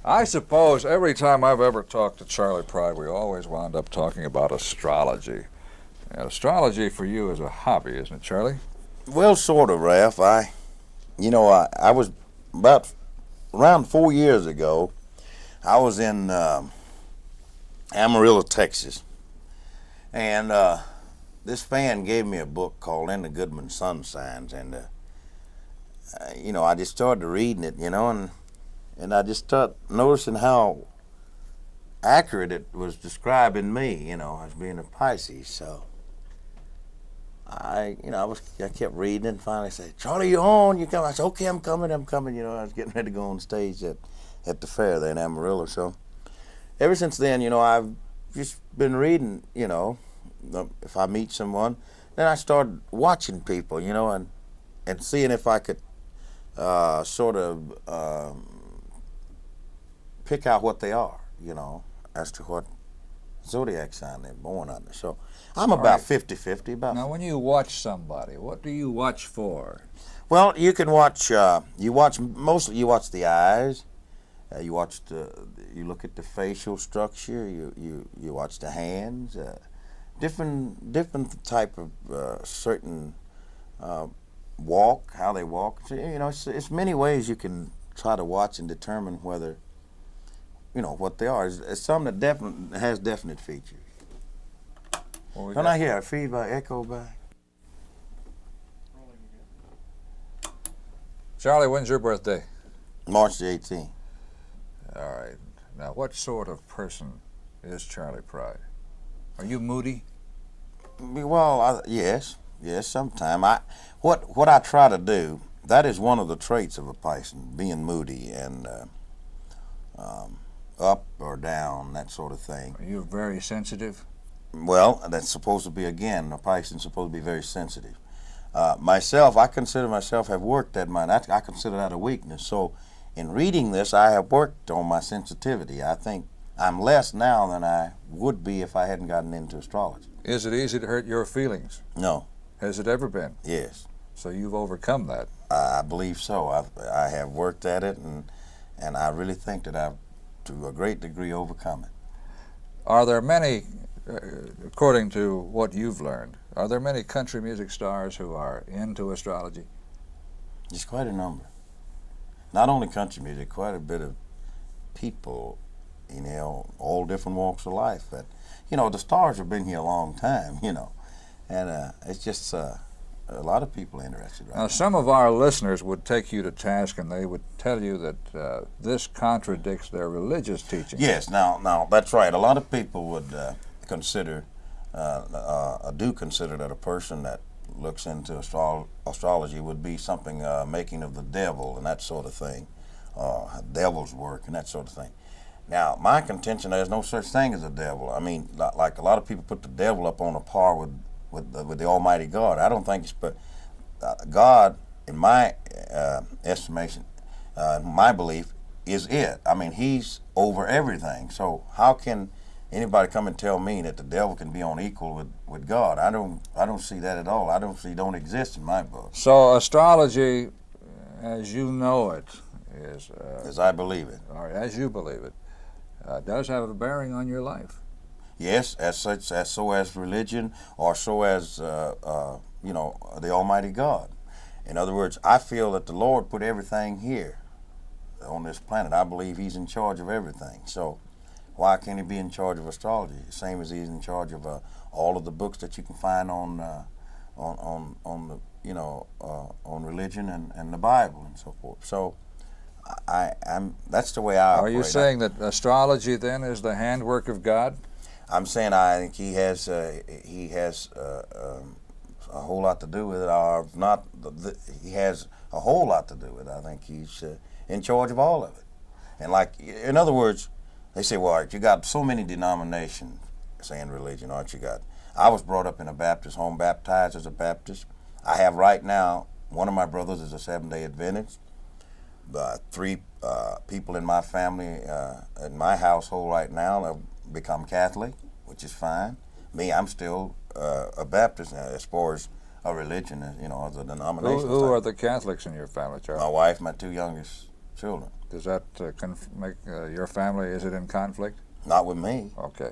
I suppose every time I've ever talked to Charlie Pride, we always wound up talking about astrology. And astrology for you is a hobby, isn't it, Charlie? Well, sort of, Ralph. I was about around 4 years ago. I was in Amarillo, Texas, and this fan gave me a book called "In the Goodman Sun Signs," and I just started reading it, and I just started noticing how accurate it was describing me, as being a Pisces. So I kept reading and finally said, "Charlie, you on? You come?" I said, "Okay, I'm coming. I'm coming." I was getting ready to go on stage at the fair there in Amarillo. So ever since then, I've just been reading. If I meet someone, then I started watching people, and seeing if I could sort of pick out what they are, as to what zodiac sign they're born under. So I'm All about right. 50-50. Now, when you watch somebody, what do you watch for? Well, you can watch. Mostly you watch the eyes. You look at the facial structure. You watch the hands. Different type of certain walk, how they walk. So, it's many ways you can try to watch and determine whether what they are. It's something that has definite features. Don't I hear a feedback echo back? Charlie, when's your birthday? March the 18th. All right. Now, what sort of person is Charlie Pride? Are you moody? Well, yes, sometime. What I try to do, that is one of the traits of a Pisces, being moody and up or down, that sort of thing. Are you very sensitive? Well, that's supposed to be, again, a Pisces is supposed to be very sensitive. Myself, I consider myself have worked at mine. I consider that a weakness. So in reading this, I have worked on my sensitivity. I think I'm less now than I would be if I hadn't gotten into astrology. Is it easy to hurt your feelings? No. Has it ever been? Yes. So you've overcome that. I believe so. I have worked at it, and I really think that I've, to a great degree, overcome it. Are there many, according to what you've learned, are there many country music stars who are into astrology? There's quite a number. Not only country music, quite a bit of people, all different walks of life. But, the stars have been here a long time, and it's just a lot of people interested right Now, now. some of our listeners would take you to task and they would tell you that this contradicts their religious teaching. Yes, now that's right. A lot of people would consider that a person that looks into astrology would be something making of the devil and that sort of thing, devil's work and that sort of thing. Now, my contention, there's no such thing as a devil. I mean, like a lot of people put the devil up on a par with the Almighty God. I don't think it's, but God, in my estimation, my belief, is it. I mean, He's over everything. So how can anybody come and tell me that the devil can be on equal with God? I don't see that at all. Don't exist in my book. So astrology, as you know it, is As I believe it. or as you believe it, does have a bearing on your life. Yes, so as religion, or so as the Almighty God. In other words, I feel that the Lord put everything here on this planet. I believe He's in charge of everything. So why can't He be in charge of astrology? The same as He's in charge of all of the books that you can find on religion and the Bible and so forth. So that's the way I operate. Are you saying that astrology then is the handwork of God? I'm saying I think He has a whole lot to do with it, or not. He has a whole lot to do with it. I think He's in charge of all of it. And in other words, they say, well, you got so many denominations, saying religion, aren't you got? I was brought up in a Baptist home, baptized as a Baptist. I have right now, one of my brothers is a Seventh-day Adventist. Three people in my family, in my household right now, have become Catholic, which is fine. Me, I'm still a Baptist as far as a religion, as a denomination. Who are the Catholics in your family, Charlie? My wife, my two youngest children. Does that make your family, is it in conflict? Not with me. Okay.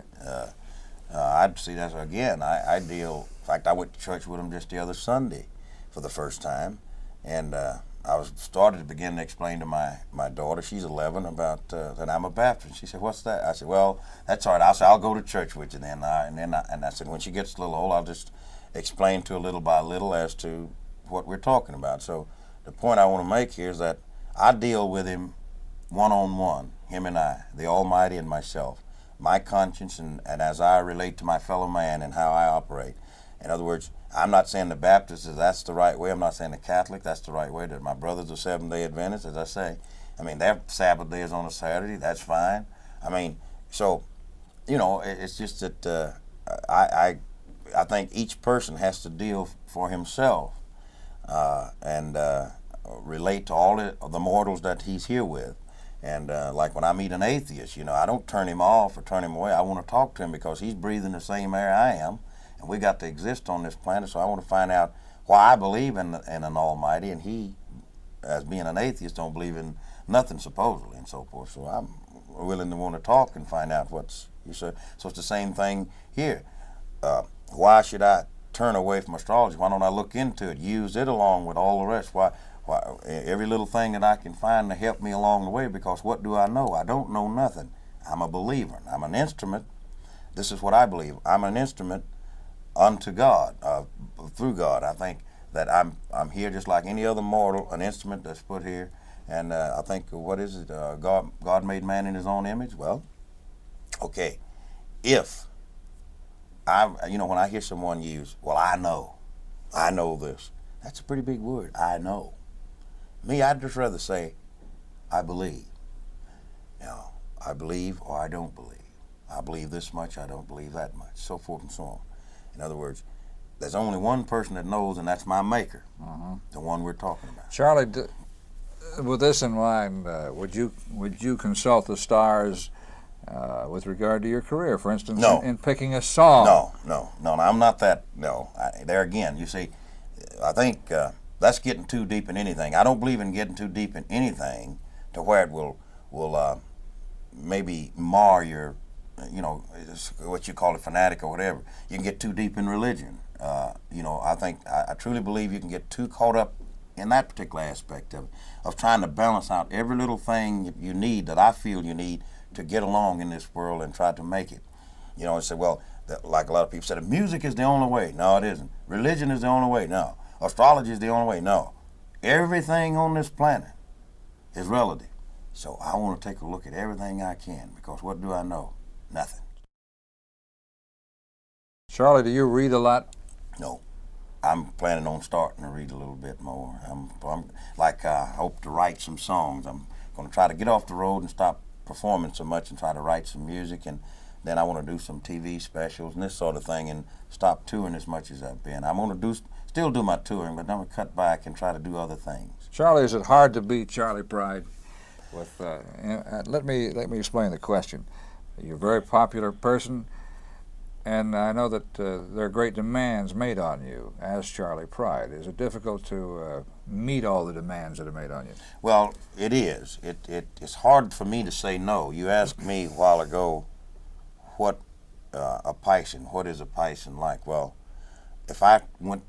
I'd see that again. I deal. In fact, I went to church with them just the other Sunday for the first time, and I started to begin to explain to my daughter. She's 11 about that I'm a Baptist. She said, "What's that?" I said, "Well, that's all right. I'll go to church with you then." And I said, when she gets a little old, I'll just explain to her little by little as to what we're talking about. So the point I want to make here is that I deal with him one-on-one, him and I, the Almighty and myself, my conscience, and as I relate to my fellow man and how I operate. In other words, I'm not saying the Baptist is that's the right way. I'm not saying the Catholic that's the right way. That my brothers are Seventh-day Adventists, as I say. I mean, their Sabbath day is on a Saturday. That's fine. I mean, so, it's just that I think each person has to deal for himself and relate to all the mortals that he's here with. And like when I meet an atheist, I don't turn him off or turn him away. I want to talk to him because he's breathing the same air I am, and we got to exist on this planet. So I want to find out why I believe in an Almighty, and he, as being an atheist, don't believe in nothing supposedly, and so forth. So I'm willing to want to talk and find out what's you said. So it's the same thing here. Why should I turn away from astrology? Why don't I look into it, use it along with all the rest? Why every little thing that I can find to help me along the way, because what do I know? I don't know nothing. I'm a believer. I'm an instrument. This is what I believe. I'm an instrument unto God, through God. I think that I'm here just like any other mortal, an instrument that's put here. And I think, what is it? God made man in his own image. Well, okay. If when I hear someone use, well, I know this. That's a pretty big word. I know. Me, I'd just rather say, I believe. I believe or I don't believe. I believe this much, I don't believe that much, so forth and so on. In other words, there's only one person that knows, and that's my maker, the one we're talking about. Charlie, with this in mind, would you consult the stars with regard to your career, for instance, No. in picking a song? No, I'm not that. No, there again, you see, I think that's getting too deep in anything. I don't believe in getting too deep in anything to where it will maybe mar your, what you call it, fanatic or whatever. You can get too deep in religion. I think I truly believe you can get too caught up in that particular aspect of trying to balance out every little thing you need, that I feel you need to get along in this world and try to make it. And say, well, like a lot of people said, music is the only way. No, it isn't. Religion is the only way. No. Astrology is the only way. No. Everything on this planet is relative. So I want to take a look at everything I can, because what do I know? Nothing. Charlie, do you read a lot? No. I'm planning on starting to read a little bit more. I hope to write some songs. I'm going to try to get off the road and stop performing so much and try to write some music, and then I want to do some TV specials and this sort of thing, and stop touring as much as I've been. I'm going to still do my touring, but I'm going to cut back and try to do other things. Charlie, is it hard to beat Charlie Pride? Let me explain the question. You're a very popular person, and I know that there are great demands made on you as Charlie Pride. Is it difficult to meet all the demands that are made on you? Well, it is. It's hard for me to say no. You asked me a while ago what is a Piscean like? Well, if I would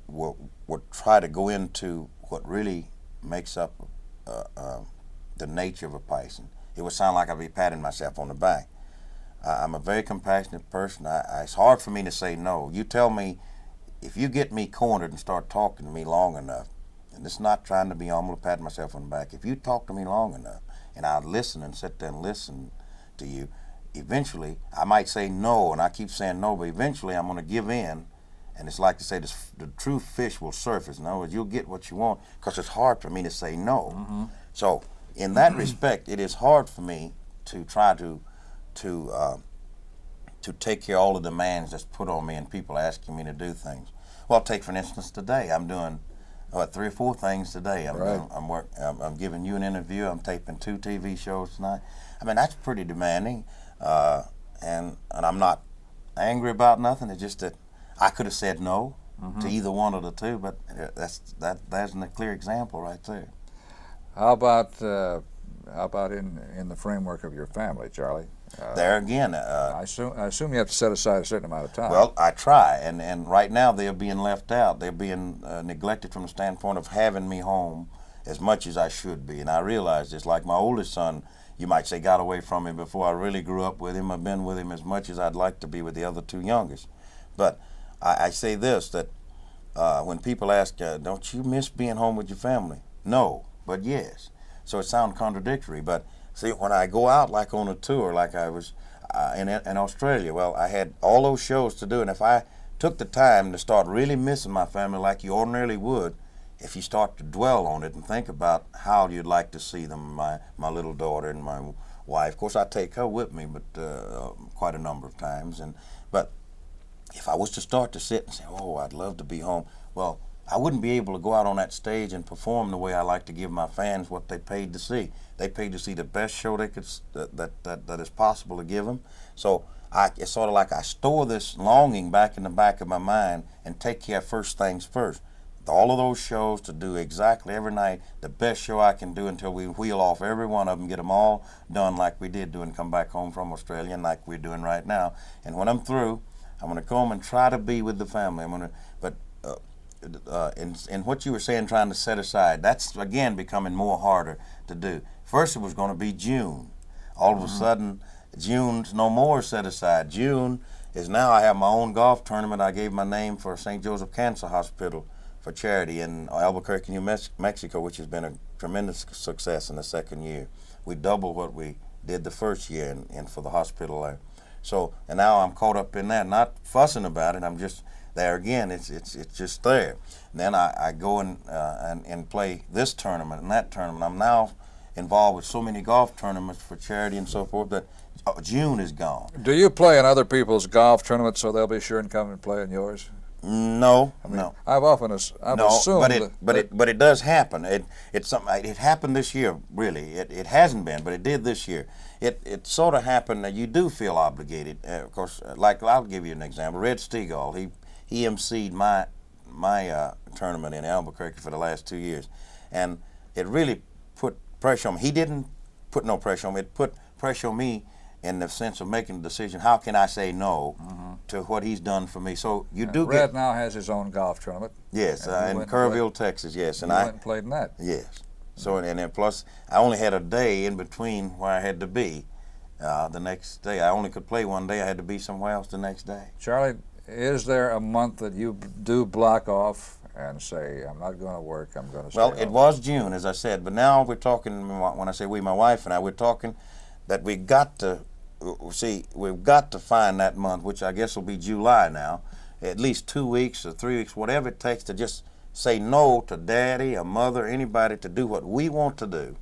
try to go into what really makes up the nature of a Piscean, it would sound like I'd be patting myself on the back. I'm a very compassionate person. It's hard for me to say no. You tell me, if you get me cornered and start talking to me long enough, and it's not trying to be humble or pat myself on the back, if you talk to me long enough and I listen and sit there and listen to you, eventually I might say no, and I keep saying no, but eventually I'm going to give in, and it's like to say the true fish will surface. In other words, you'll get what you want, because it's hard for me to say no. So in that respect, it is hard for me to try to take care of all the demands that's put on me and people asking me to do things. Well, take for instance today. I'm doing 3 or 4 things today. I'm giving you an interview. I'm taping 2 TV shows tonight. I mean, that's pretty demanding, and I'm not angry about nothing. It's just that I could have said no to either one of the two, but that's a clear example right there. How about how about in the framework of your family, Charlie? There again, I assume you have to set aside a certain amount of time. well, I try, and right now they're being left out. They're being neglected from the standpoint of having me home as much as I should be. And I realize this. Like my oldest son, you might say, got away from me before I really grew up with him. I've been with him as much as I'd like to be with the other two youngest. But I say this, that when people ask, don't you miss being home with your family? No, but yes. So it sounds contradictory, but see, when I go out like on a tour, like I was in Australia, well, I had all those shows to do, and if I took the time to start really missing my family like you ordinarily would, if you start to dwell on it and think about how you'd like to see them, my little daughter and my wife. Of course, I take her with me, but quite a number of times. But if I was to start to sit and say, oh, I'd love to be home, well, I wouldn't be able to go out on that stage and perform the way I like to give my fans what they paid to see. They paid to see the best show they could that is possible to give them. So it's sort of like I store this longing back in the back of my mind and take care of first things first. All of those shows to do exactly every night the best show I can do until we wheel off every one of them, get them all done like we did do and come back home from Australia and like we're doing right now. And when I'm through, I'm going to go home and try to be with the family. In what you were saying, trying to set aside, that's again becoming more harder to do. First it was going to be June. All of a sudden, June's no more set aside. June is now I have my own golf tournament. I gave my name for St. Joseph Cancer Hospital for charity in Albuquerque, New Mexico, which has been a tremendous success in the second year. We doubled what we did the first year and for the hospital there. So, and now I'm caught up in that, not fussing about it. I'm just there again. It's just there. And then I go and play this tournament and that tournament. I'm now involved with so many golf tournaments for charity and so forth that June is gone. Do you play in other people's golf tournaments so they'll be sure and come and play in yours? No, I mean, no. I've assumed but it does happen. It's something. It happened this year. Really, it hasn't been, but it did this year. It sort of happened that you do feel obligated. Of course, like I'll give you an example. Red Stegall, he emceed my tournament in Albuquerque for the last 2 years, and it really put pressure on me. He didn't put no pressure on me. It put pressure on me in the sense of making a decision. How can I say no to what he's done for me? So you do Red get. now has his own golf tournament. Yes, in Kerrville, Texas. Yes, and I went and played in that. Yes. So and then plus I only had a day in between where I had to be. The next day I only could play one day. I had to be somewhere else the next day. Charlie, is there a month that you do block off and say, I'm not going to work, I'm going to stay Well, home? it was June, as I said, but now we're talking, when I say we, my wife and I, we're talking that we've got to find that month, which I guess will be July now, at least 2 weeks or 3 weeks, whatever it takes to just say no to daddy or mother, anybody, to do what we want to do.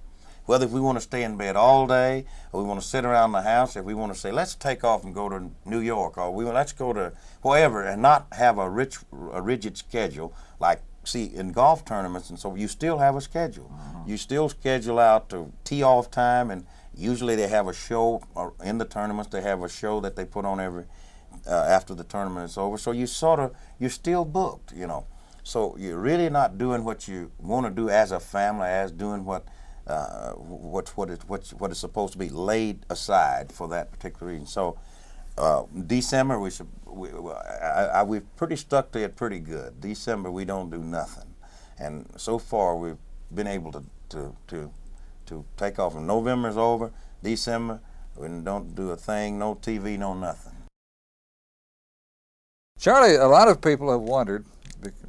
Whether if we want to stay in bed all day, or we want to sit around the house, if we want to say, let's take off and go to New York, or let's go to wherever, and not have a rigid schedule. Like, see, in golf tournaments, and so you still have a schedule. You still schedule out to tee off time, and usually they have a show, or in the tournaments they have a show that they put on every after the tournament is over. So you're still booked, you know. So you're really not doing what you want to do as a family, as doing what is supposed to be laid aside for that particular reason. So December we've pretty stuck to it pretty good. December we don't do nothing, and so far we've been able to take off. When November's over, December we don't do a thing, no TV, no nothing. Charlie, a lot of people have wondered,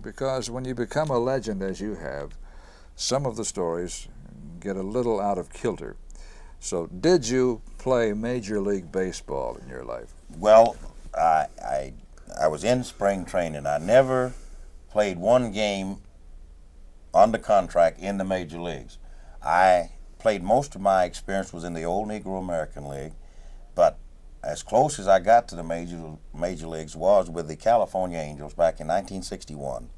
because when you become a legend as you have, some of the stories get a little out of kilter. So did you play Major League Baseball in your life? Well, I was in spring training. I never played one game under contract in the major leagues. I played, most of my experience was in the old Negro American League, but as close as I got to the major leagues was with the California Angels back in 1961.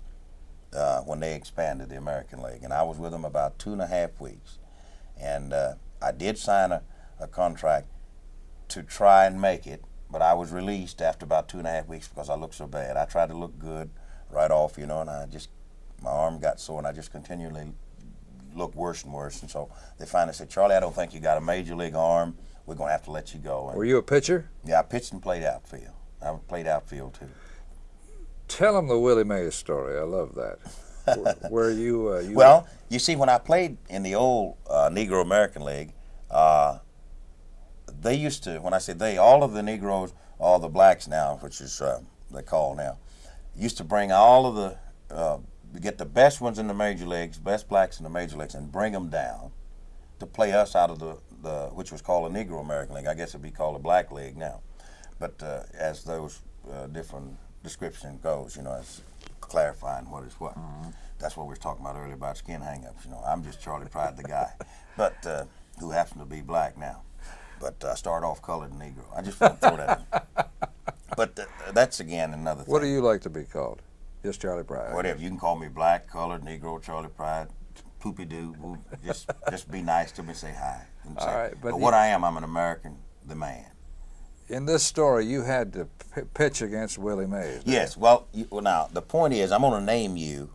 When they expanded the American League, and I was with them about 2.5 weeks. And I did sign a contract to try and make it, but I was released after about 2.5 weeks because I looked so bad. I tried to look good right off, you know, and my arm got sore, and I just continually look worse and worse. And so they finally said, Charlie, I don't think you got a major league arm. We're going to have to let you go. And Were you a pitcher? yeah, I pitched and played outfield. I played outfield too. Tell them the Willie Mays story. I love that. Where you Well, you see, when I played in the old Negro American League, they used to, when I say they, all of the Negroes, all the blacks now, which is they call now, used to bring all of the, get the best ones in the major leagues, best blacks in the major leagues, and bring them down to play us out of the which was called the Negro American League. I guess it'd be called the Black League now. But as those different description goes, as clarifying what is what. That's what we were talking about earlier about skin hang-ups. I'm just Charlie Pride, the guy, but who happens to be black now. But I start off colored Negro. I just want to throw that in. But that's, again, another thing. What do you like to be called? Just Charlie Pride. Whatever. You can call me black, colored, Negro, Charlie Pride, poopy-doo. Just be nice to me, say hi. All right, but what I am, I'm an American, the man. In this story, you had to pitch against Willie Mays. Yes. Well, now, the point is, I'm going to name you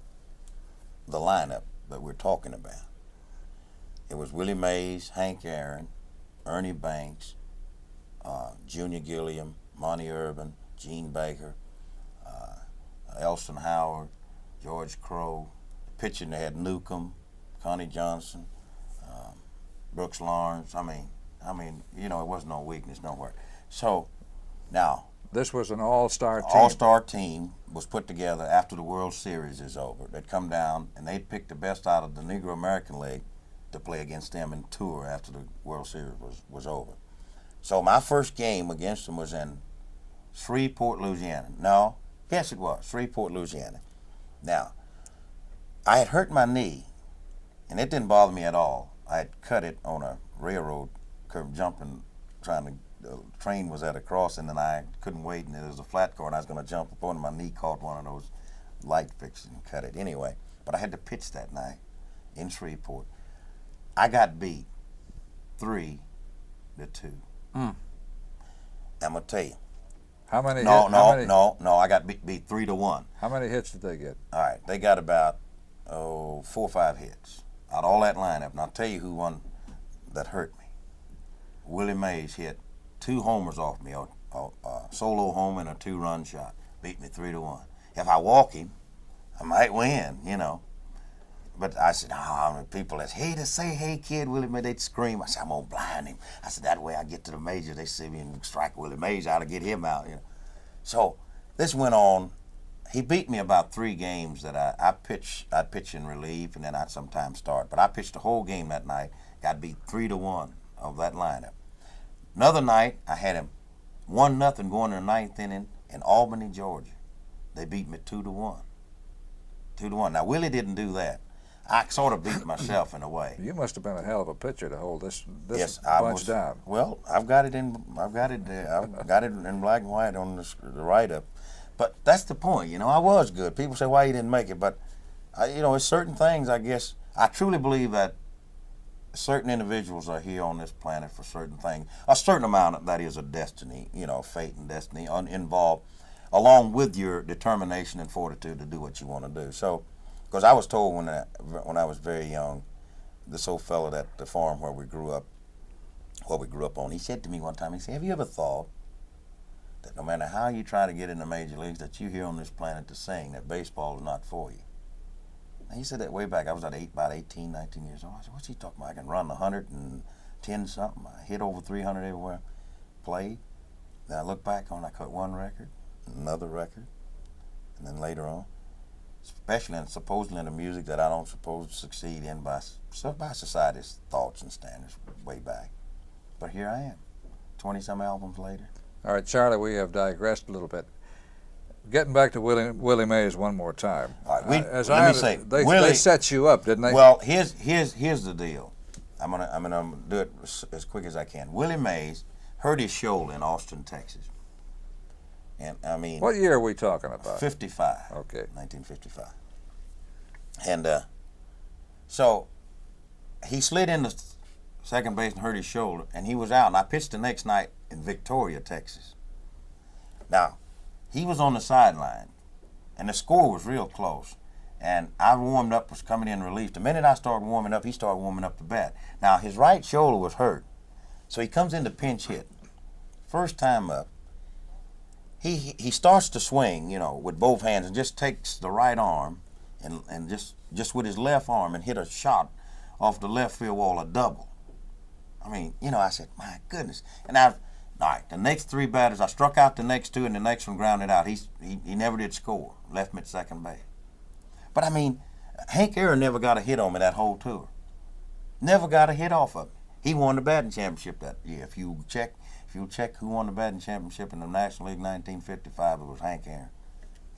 the lineup that we're talking about. It was Willie Mays, Hank Aaron, Ernie Banks, Junior Gilliam, Monty Urban, Gene Baker, Elston Howard, George Crowe. Pitching, they had Newcomb, Connie Johnson, Brooks Lawrence. I mean, it wasn't no weakness nowhere. So, now, this was an all-star team. All-star team was put together after the World Series is over. They'd come down and they'd pick the best out of the Negro American League to play against them in tour after the World Series was over. So my first game against them was in Shreveport, Louisiana. No, yes it was, Shreveport, Louisiana. Now, I had hurt my knee, and it didn't bother me at all. I had cut it on a railroad curve, jumping, the train was at a crossing, and I couldn't wait, and there was a flat car, and I was going to jump upon it. My knee caught one of those light fixes and cut it. Anyway, but I had to pitch that night in Shreveport. I got beat 3-2. I'm going to tell you. How many? No, I got beat 3-1. How many hits did they get? All right, they got about 4 or 5 hits out of all that lineup. And I'll tell you who won that hurt me. Willie Mays hit 2 homers off me, a solo home and a 2-run shot. Beat me 3-1. If I walk him, I might win, But I said, people that hate to say, hey, kid, Willie Mays, they'd scream. I said, I'm going to blind him. I said, that way I get to the majors, they see me and strike Willie Mays out to get him out, So this went on. He beat me about 3 games that I'd pitch in relief, and then I'd sometimes start. But I pitched the whole game that night, got beat 3-1 of that lineup. Another night, I had him 1-0 going to the 9th inning in Albany, Georgia. They beat me 2-1. 2-1. Now, Willie didn't do that. I sort of beat myself in a way. You must have been a hell of a pitcher to hold this yes, bunch down. Well, I've got it in black and white on the write-up. But that's the point, I was good. People say why you didn't make it, but it's certain things. I guess I truly believe that certain individuals are here on this planet for certain things. A certain amount of that is a destiny, fate and destiny involved, along with your determination and fortitude to do what you want to do. So. Because I was told when I was very young, this old fellow at the farm where we grew up on, he said to me one time, he said, have you ever thought that no matter how you try to get in the major leagues, that you're here on this planet to sing, that baseball is not for you? And he said that way back. I was about 18, 19 years old. I said, what's he talking about? I can run 110 something. I hit over 300 everywhere, played. Then I look back on, I cut one record, another record, and then later on, especially and supposedly in the music that I don't suppose to succeed in by society's thoughts and standards way back. But here I am, 20-some albums later. All right, Charlie, we have digressed a little bit. Getting back to Willie Mays one more time. All right, let me say, they set you up, didn't they? Well, here's the deal. I'm gonna do it as quick as I can. Willie Mays hurt his shoulder in Austin, Texas. And I mean, what year are we talking about? 55. Okay. 1955. And so he slid into second base and hurt his shoulder, and he was out. And I pitched the next night in Victoria, Texas. Now, he was on the sideline, and the score was real close. And I warmed up, was coming in relief. The minute I started warming up, he started warming up the bat. Now, his right shoulder was hurt. So he comes in to pinch hit. First time up, he starts to swing, you know, with both hands and just takes the right arm and just with his left arm and hit a shot off the left field wall, a double. I mean, you know, I said, my goodness. And all right, the next three batters, I struck out the next two, and the next one grounded out. He never did score, left me at second base. But I mean, Hank Aaron never got a hit on me that whole tour. Never got a hit off of me. He won the batting championship that year. If you check who won the batting championship in the National League 1955, it was Hank Aaron.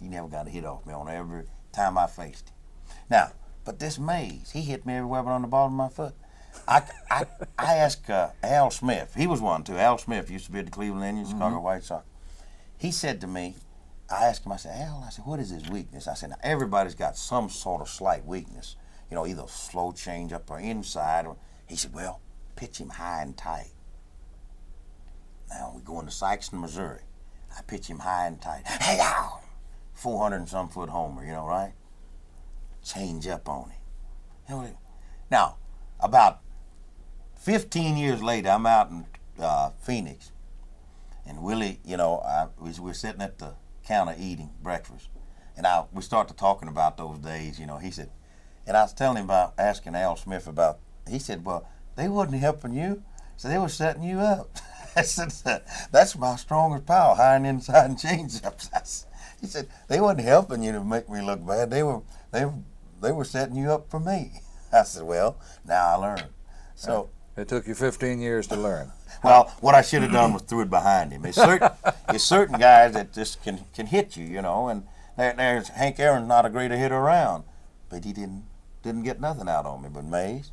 He never got a hit off me on every time I faced him. Now, but this Mays, he hit me everywhere but on the bottom of my foot. I asked Al Smith. He was one too. Al Smith used to be at the Cleveland Indians, Chicago White Sox. He said to me, I asked him, I said, Al, what is his weakness? I said, now, everybody's got some sort of slight weakness, you know, either slow change up or inside. He said, well, pitch him high and tight. Now we go into Sikeston, Missouri. I pitch him high and tight. Hey, Al! 400 and some foot homer, you know, right? Change up on him. You know, now, about 15 years later, I'm out in Phoenix, and Willie, you know, we're sitting at the counter eating breakfast, and we started talking about those days, you know. He said, and I was telling him about asking Al Smith about, he said, well, they wasn't helping you, so they were setting you up. I said, that's my strongest power, high and inside and change-ups. He said, they wasn't helping you to make me look bad. They were setting you up for me. I said, well, now I learned. So it took you 15 years to learn. Well, what I should have done was threw it behind him. It's certain guys that just can hit you, you know. And there's Hank Aaron's not a great hitter around, but he didn't get nothing out on me. But Mays,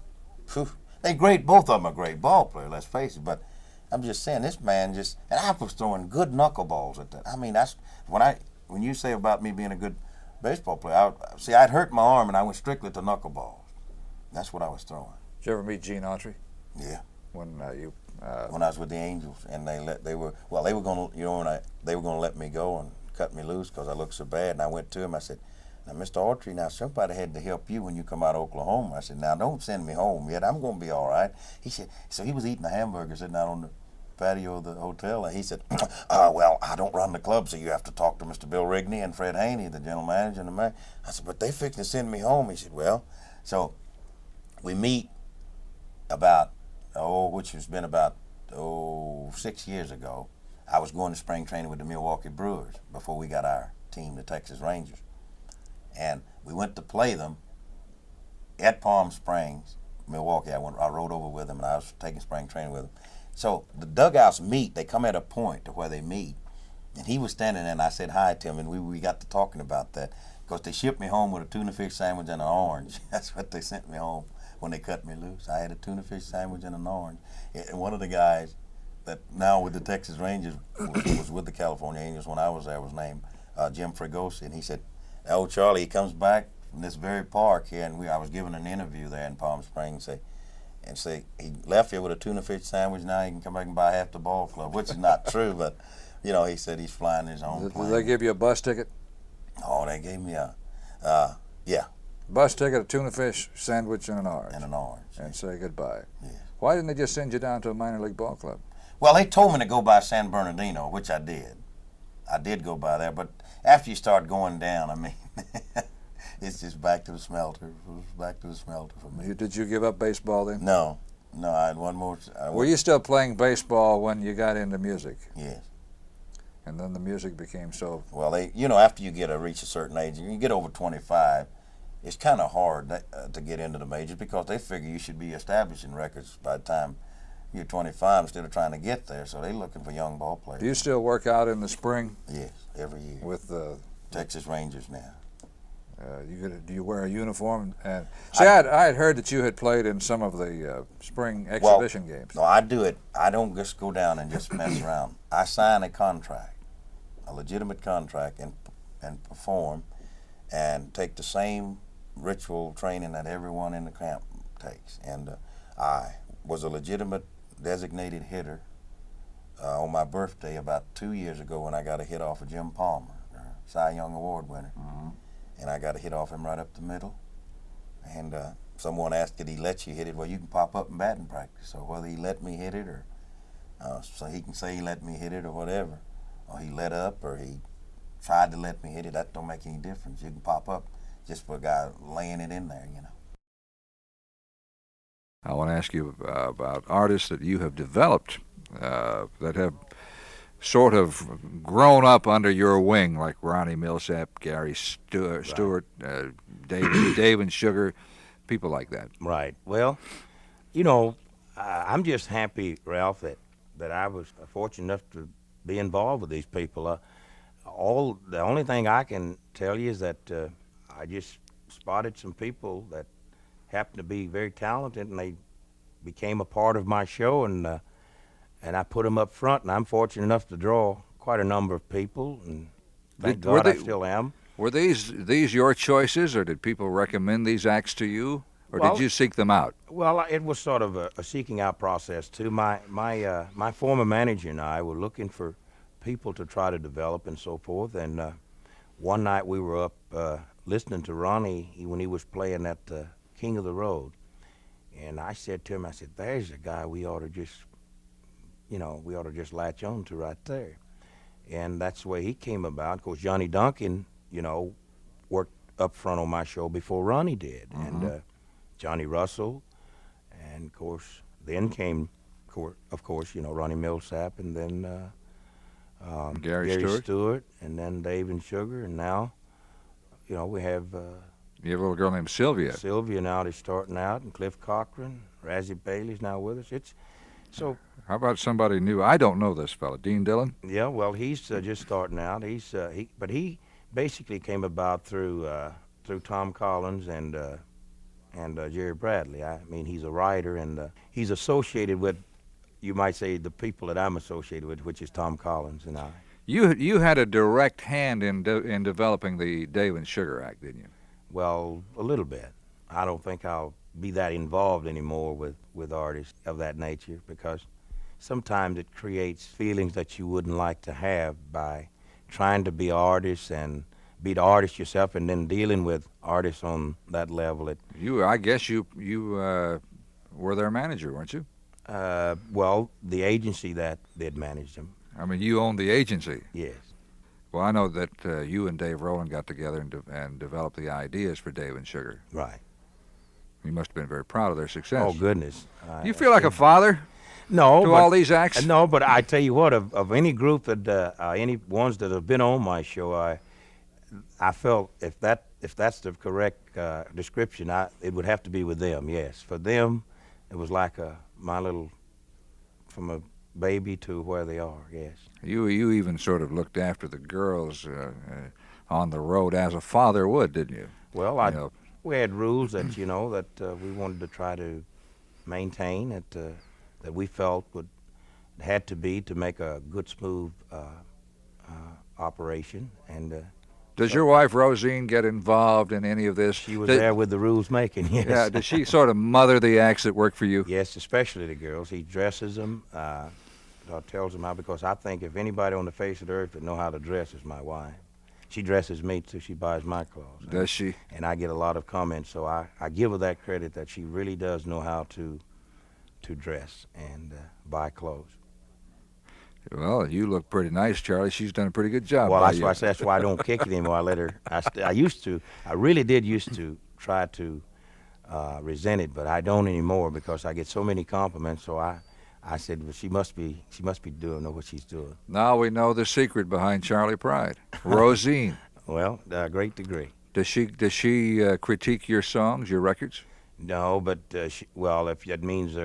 whew, they great. Both of them are great ball players. Let's face it. But I'm just saying, this man just, and I was throwing good knuckleballs at that. I mean, that's when you say about me being a good baseball player. I'd hurt my arm and I went strictly to knuckleballs. That's what I was throwing. Did you ever meet Gene Autry? Yeah. When when I was with the Angels, and they were gonna let me go and cut me loose because I looked so bad. And I went to him. I said, "Now, Mr. Autry, now somebody had to help you when you come out of Oklahoma." I said, "Now don't send me home yet. I'm gonna be all right." He said. So he was eating a hamburger sitting out on the patio of the hotel, and he said, "Well, I don't run the club, so you have to talk to Mr. Bill Rigney and Fred Haney, the general manager and the mayor." I said, "But they fixing to send me home." He said, "Well," so we meet about which has been about 6 years ago. I was going to spring training with the Milwaukee Brewers before we got our team, the Texas Rangers, and we went to play them at Palm Springs, Milwaukee. I rode over with them, and I was taking spring training with them. So the dugouts meet. They come at a point to where they meet, and he was standing there, and I said hi to him, and we got to talking about that because they shipped me home with a tuna fish sandwich and an orange. That's what they sent me home when they cut me loose. I had a tuna fish sandwich and an orange. And one of the guys that now with the Texas Rangers was with the California Angels when I was there was named Jim Fregosi, and he said, "Oh, Charlie, he comes back from this very park here," and I was giving an interview there in Palm Springs, and say he left here with a tuna fish sandwich. Now he can come back and buy half the ball club, which is not true, but you know, he said he's flying his own plane. Did they give you a bus ticket? Oh, they gave me yeah. Bus ticket, a tuna fish sandwich, and an orange. And an orange. And say goodbye. Yeah. Why didn't they just send you down to a minor league ball club? Well, they told me to go by San Bernardino, which I did. I did go by there, but after you start going down, I mean, it's just back to the smelter. It was back to the smelter for me. Did you give up baseball then? No, I had one more. Were you still playing baseball when you got into music? Yes. And then the music became so... Well, after you reach a certain age, you get over 25, it's kind of hard to get into the majors because they figure you should be establishing records by the time you're 25 instead of trying to get there. So they're looking for young ball players. Do you still work out in the spring? Yes, every year. With the Texas Rangers now. Do you wear a uniform? And see, I had heard that you had played in some of the spring exhibition games. No, I do it. I don't just go down and just mess around. I sign a contract, a legitimate contract, and perform, and take the same ritual training that everyone in the camp takes. And I was a legitimate designated hitter on my birthday about 2 years ago when I got a hit off of Jim Palmer, Cy Young Award winner. Mm-hmm. and I got a hit off him right up the middle. And someone asked, did he let you hit it? Well, you can pop up in batting practice. So whether he let me hit it, or so he can say he let me hit it or whatever, or he let up, or he tried to let me hit it, that don't make any difference. You can pop up just for a guy laying it in there, you know. I want to ask you about artists that you have developed that have sort of grown up under your wing, like Ronnie Millsap, Gary Stewart, Dave and Sugar, people like that. Right. Well, you know, I'm just happy, Ralph, that I was fortunate enough to be involved with these people. The only thing I can tell you is that I just spotted some people that happened to be very talented, and they became a part of my show, and I put them up front, and I'm fortunate enough to draw quite a number of people, and thank God I still am. Were these your choices, or did people recommend these acts to you, or Well, did you seek them out? Well, it was sort of a seeking out process too. My former manager and I were looking for people to try to develop and so forth, and one night we were up listening to Ronnie when he was playing at King of the Road, and I said to him, I said, there's a guy we ought to just latch on to right there. And that's the way he came about. Of course, Johnny Duncan, worked up front on my show before Ronnie did. Mm-hmm. And Johnny Russell, and of course, then came, Ronnie Millsap, and then Gary Stewart, and then Dave and Sugar, and now, we have You have a little girl named Sylvia. Sylvia now that's starting out, and Cliff Cochran, Razzie Bailey's now with us. So. How about somebody new? I don't know this fella, Dean Dillon. Yeah, well, he's just starting out. But he basically came about through Tom Collins and Jerry Bradley. I mean, he's a writer, and he's associated with, you might say, the people that I'm associated with, which is Tom Collins and I. You had a direct hand in developing the Dave and Sugar Act, didn't you? Well, a little bit. I don't think I'll be that involved anymore with artists of that nature, because sometimes it creates feelings that you wouldn't like to have by trying to be artists and be the artist yourself, and then dealing with artists on that level. I guess you were their manager, weren't you? Well, the agency that did manage them. I mean, you owned the agency. Yes. Well, I know that you and Dave Rowland got together and developed the ideas for Dave and Sugar. Right. You must have been very proud of their success. Oh, goodness. You feel like a father? No, to all these acts? No, but I tell you what, of any group that any ones that have been on my show, I felt if that's the correct description, it would have to be with them. Yes, for them, it was like my little, from a baby to where they are. Yes. You even sort of looked after the girls on the road as a father would, didn't you? Well, we had rules that that we wanted to try to maintain that we felt had to be to make a good, smooth operation. And does your wife Rosine get involved in any of this? She was there with the rules making. Yes. Yeah. Does she sort of mother the acts that work for you? Yes, especially the girls. He dresses them, tells them how. Because I think if anybody on the face of the earth that know how to dress is my wife. She dresses me too. She buys my clothes. Does she? And I get a lot of comments, so I give her that credit that she really does know how to dress and buy clothes. Well, you look pretty nice, Charlie. She's done a pretty good job. Well, that's why I don't kick it anymore. I let her. I really did used to try to resent it, but I don't anymore because I get so many compliments. So I said, well, she must be know what she's doing. Now we know the secret behind Charlie Pride, Rosine. Well, great degree. Does she critique your songs, your records? No, but if that means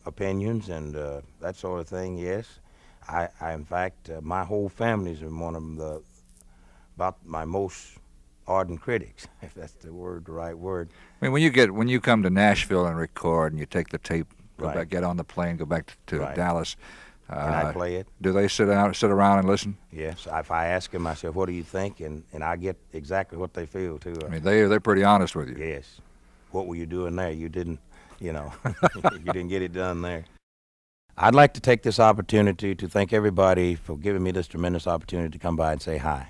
opinions and that sort of thing, yes. I in fact, my whole family's one of about my most ardent critics, if that's the right word. I mean, when you come to Nashville and record, and you take the tape, Right. get on the plane, go back to Right. Dallas. Can I play it? Do they sit around and listen? Yes. If I ask them, I say, "What do you think?" and I get exactly what they feel too. I mean, they're pretty honest with you. Yes. What were you doing there? You didn't, you didn't get it done there. I'd like to take this opportunity to thank everybody for giving me this tremendous opportunity to come by and say hi.